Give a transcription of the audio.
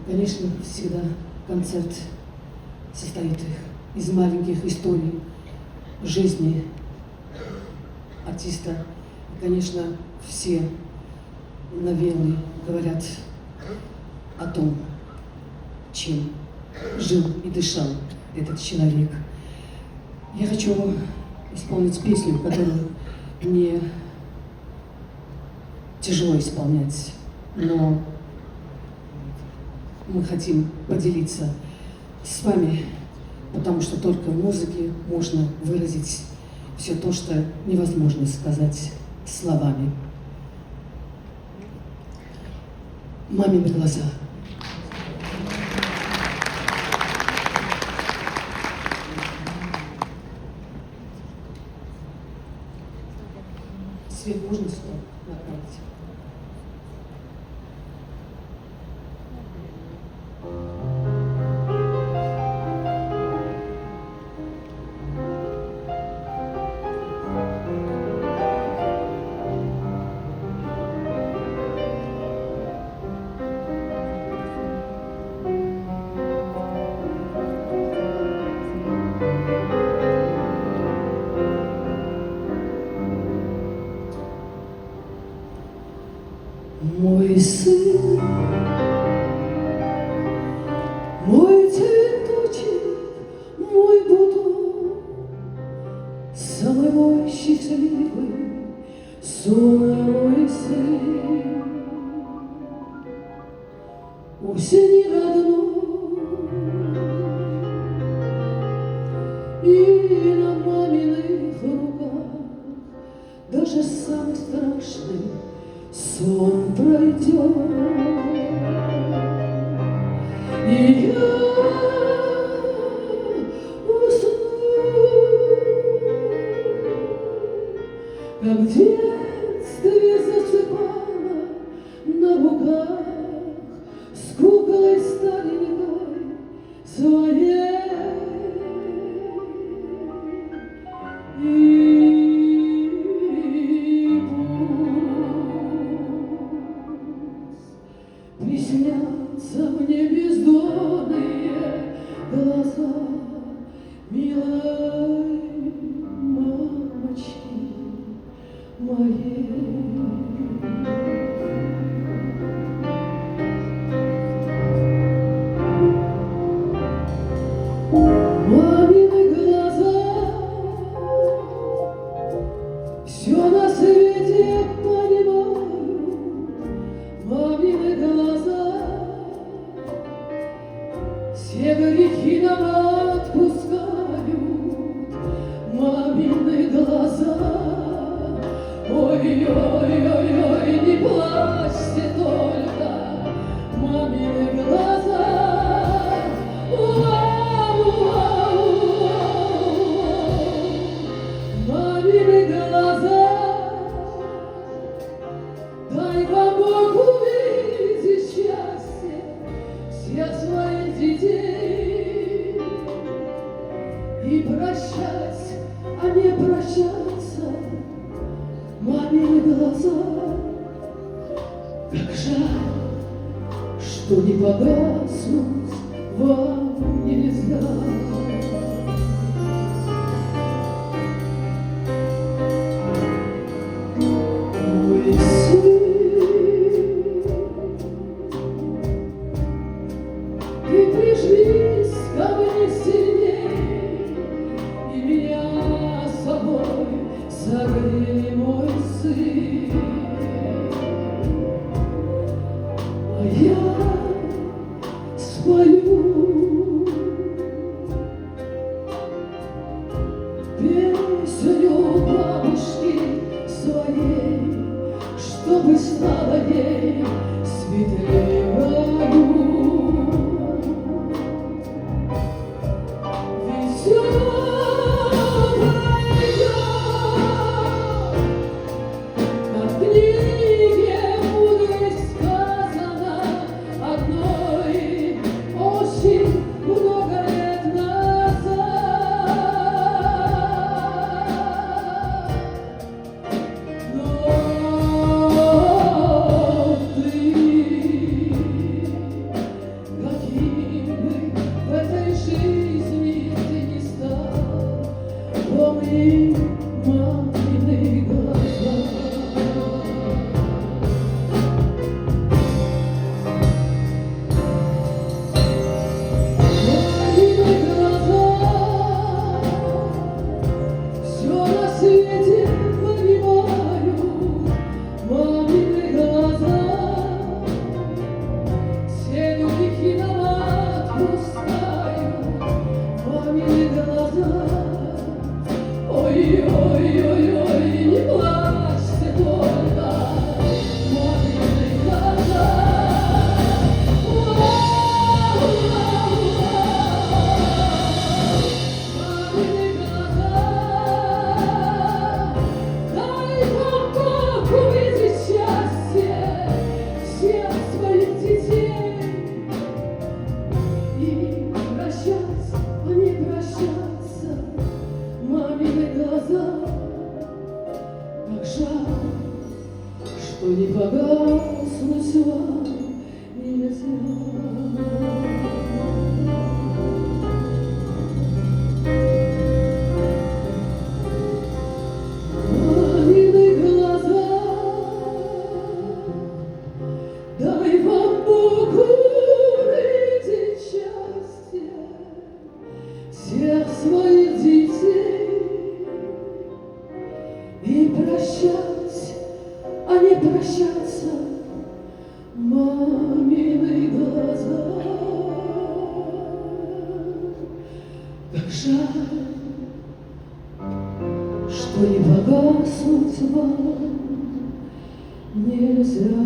Конечно, всегда концерт состоит из маленьких историй жизни артиста. И, конечно, все новеллы говорят о том, чем жил и дышал этот человек. Я хочу исполнить песню, которую мне тяжело исполнять, но мы хотим поделиться с вами, потому что только в музыке можно выразить все то, что невозможно сказать словами. Мамины глаза. Свет можно сюда направить? Мой сын, мой цветочек, мой бутон, самый мой счастливый сон, мой сын. Осени родной и на маминых руках даже самый страшный сон пройдет, и я усну, как в детстве засыпала на руках с куклой старенькой своей. Приснятся мне бездонные глаза милой мамочки моей. Мамины глаза все на свете понимают. Мамины глаза все грехи нам отпускают. Мамины глаза, ой-ой-ой-ой, не плачьте только. Мамины глаза, мамины глаза, дай вам Бог увидеть счастье всех своих детей и прощать, а не прощаться. Мамины глаза, как жаль, что не погаснуть вам нельзя. Мой сын, ты прижмись ко мне сильней и меня с собой согрей, мой сын. А я спою песню бабушки своей, чтобы стало ей светлее в раю. Ведь всё пройдет, как в книге мудрость сказана одной очень много лет назад. Но ты что не погаснуть вам нельзя. Мамины глаза, дай вам Бог увидеть счастье всех своих детей и прощать, а не прощаться, мамины глаза. Как жаль, что не погаснуть вам нельзя.